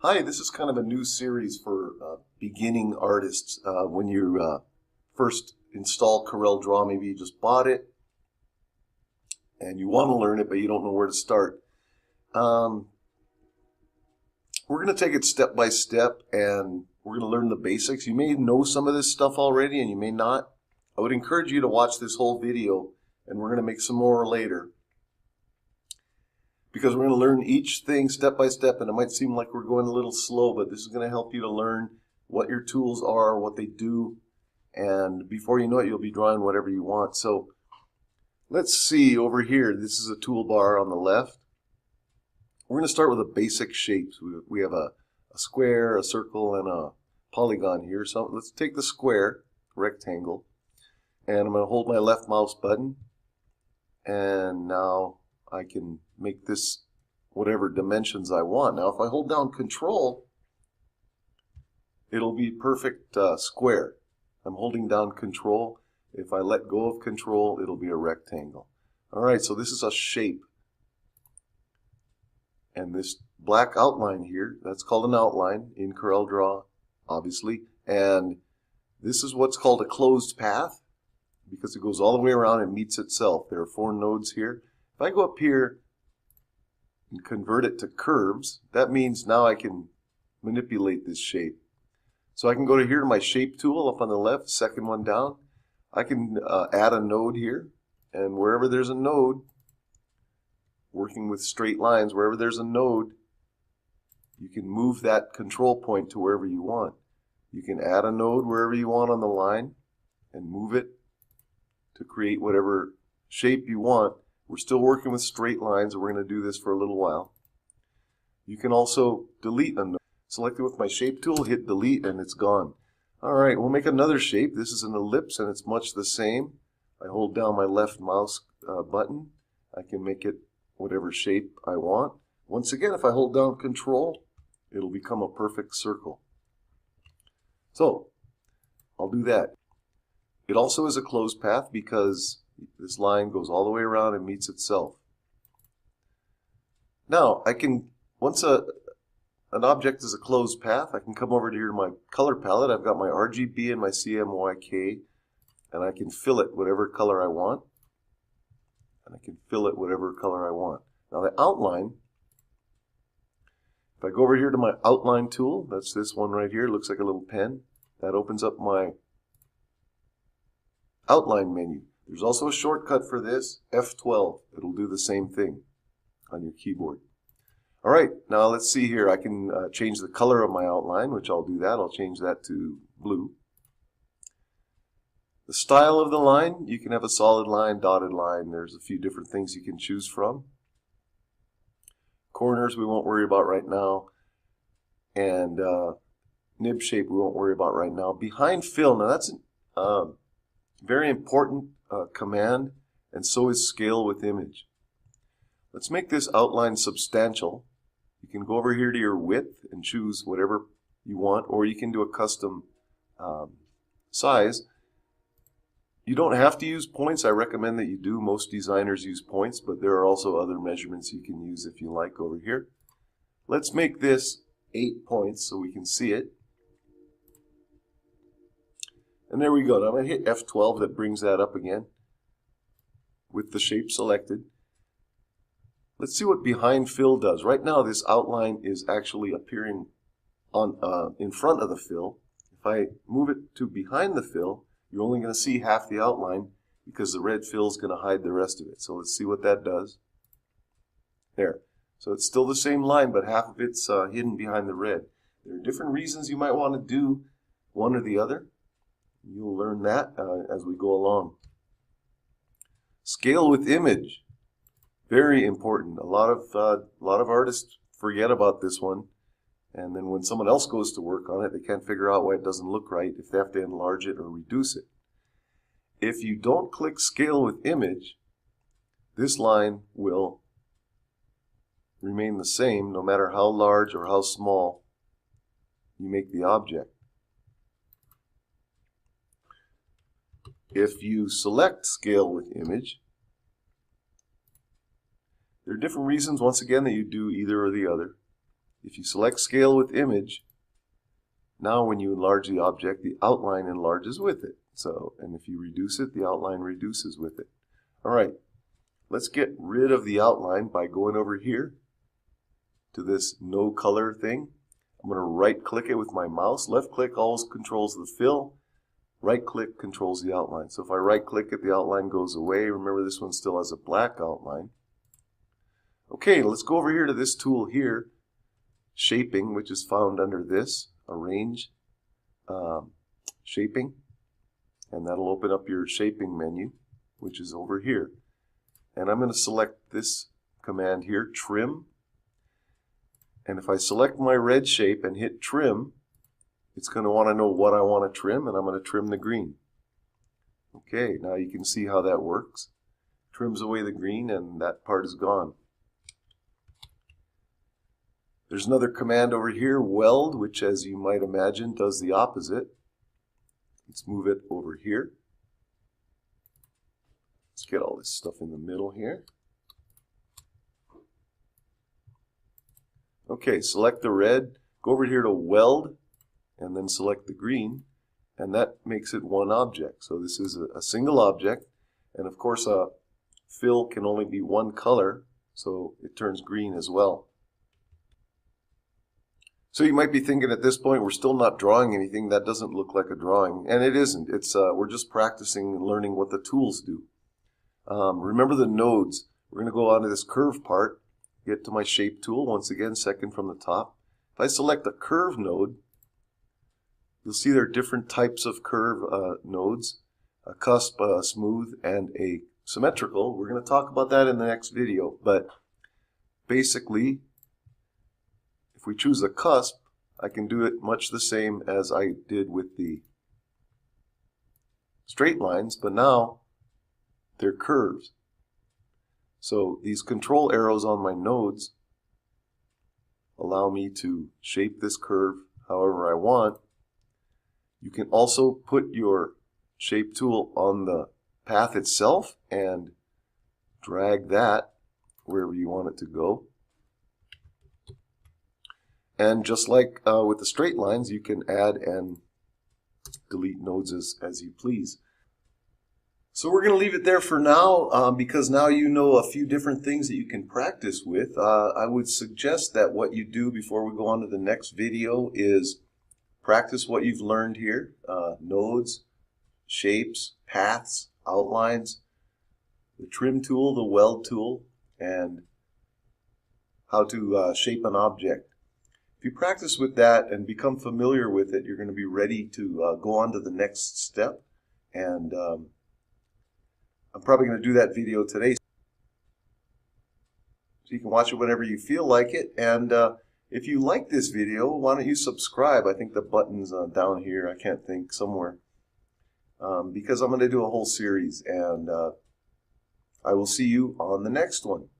Hi, this is kind of a new series for beginning artists. When you first install CorelDraw, maybe you just bought it and you want to learn it, but you don't know where to start. We're going to take it step by step and we're going to learn the basics. You may know some of this stuff already and you may not. I would encourage you to watch this whole video and we're going to make some more later, because we're going to learn each thing step by step, and it might seem like we're going a little slow, but this is going to help you to learn what your tools are, what they do, and before you know it, you'll be drawing whatever you want. So let's see over here. This is a toolbar on the left. We're going to start with the basic shapes. We have a square, a circle, and a polygon here. So let's take the square, rectangle, and I'm going to hold my left mouse button, and now I can make this whatever dimensions I want. Now if I hold down Control, it'll be perfect square. I'm holding down Control. If I let go of Control, it'll be a rectangle. Alright, so this is a shape. And this black outline here, that's called an outline in CorelDraw, obviously. And this is what's called a closed path, because it goes all the way around and meets itself. There are 4 nodes here. If I go up here and convert it to curves, that means now I can manipulate this shape. So I can go to here to my shape tool up on the left, second one down. I can add a node here, and wherever there's a node, working with straight lines, wherever there's a node, you can move that control point to wherever you want. You can add a node wherever you want on the line and move it to create whatever shape you want. We're still working with straight lines, and we're going to do this for a little while. You can also delete a node. Select it with my shape tool, hit delete, and it's gone. Alright, we'll make another shape. This is an ellipse, and it's much the same. I hold down my left mouse button. I can make it whatever shape I want. Once again, if I hold down Control, it'll become a perfect circle. So, I'll do that. It also is a closed path because this line goes all the way around and meets itself. Now, I can, once an object is a closed path, I can come over here to my color palette. I've got my RGB and my CMYK, and I can fill it whatever color I want. And I can fill it whatever color I want. Now the outline, if I go over here to my outline tool, that's this one right here, it looks like a little pen. That opens up my outline menu. There's also a shortcut for this, F12. It'll do the same thing on your keyboard. Alright, now let's see here. I can change the color of my outline, which I'll do that. I'll change that to blue. The style of the line, you can have a solid line, dotted line. There's a few different things you can choose from. Corners we won't worry about right now. And nib shape we won't worry about right now. Behind fill, now that's very important command, and so is scale with image. Let's make this outline substantial. You can go over here to your width and choose whatever you want, or you can do a custom size. You don't have to use points. I recommend that you do. Most designers use points, but there are also other measurements you can use if you like over here. Let's make this 8 points so we can see it. And there we go. Now I'm going to hit F12. That brings that up again with the shape selected. Let's see what behind fill does. Right now this outline is actually appearing on in front of the fill. If I move it to behind the fill, you're only going to see half the outline because the red fill is going to hide the rest of it. So let's see what that does. There. So it's still the same line, but half of it's hidden behind the red. There are different reasons you might want to do one or the other. You'll learn that as we go along. Scale with image. Very important. A lot of artists forget about this one, and then when someone else goes to work on it, they can't figure out why it doesn't look right, if they have to enlarge it or reduce it. If you don't click Scale with Image, this line will remain the same no matter how large or how small you make the object. If you select Scale with Image, there are different reasons, once again, that you do either or the other. If you select Scale with Image, now when you enlarge the object, the outline enlarges with it. So, and if you reduce it, the outline reduces with it. Alright, let's get rid of the outline by going over here to this no color thing. I'm going to right click it with my mouse. Left click always controls the fill. Right click controls the outline. So if I right click it, the outline goes away. Remember, this one still has a black outline. Okay, let's go over here to this tool here, Shaping, which is found under this, Arrange, Shaping. And that'll open up your shaping menu, which is over here. And I'm going to select this command here, Trim. And if I select my red shape and hit Trim, it's going to want to know what I want to trim, and I'm going to trim the green. Okay, now you can see how that works. Trims away the green, and that part is gone. There's another command over here, Weld, which, as you might imagine, does the opposite. Let's move it over here. Let's get all this stuff in the middle here. Okay, select the red, go over here to Weld, and then select the green, and that makes it one object. So this is a single object, and of course a fill can only be one color, so it turns green as well. So you might be thinking at this point, we're still not drawing anything. That doesn't look like a drawing, and it isn't. It's we're just practicing and learning what the tools do. Remember the nodes. We're going to go on to this curve part, get to my shape tool, once again, second from the top. If I select a curve node, you'll see there are different types of curve nodes, a cusp, a smooth, and a symmetrical. We're going to talk about that in the next video, but basically, if we choose a cusp, I can do it much the same as I did with the straight lines, but now they're curves. So these control arrows on my nodes allow me to shape this curve however I want. You can also put your shape tool on the path itself and drag that wherever you want it to go. And just like with the straight lines, you can add and delete nodes as you please. So we're going to leave it there for now because now you know a few different things that you can practice with. I would suggest that what you do before we go on to the next video is practice what you've learned here. Nodes, shapes, paths, outlines, the trim tool, the weld tool, and how to shape an object. If you practice with that and become familiar with it, you're going to be ready to go on to the next step. And I'm probably going to do that video today, so you can watch it whenever you feel like it. And if you like this video, why don't you subscribe? I think the button's down here. I can't think, somewhere. Because I'm going to do a whole series, and I will see you on the next one.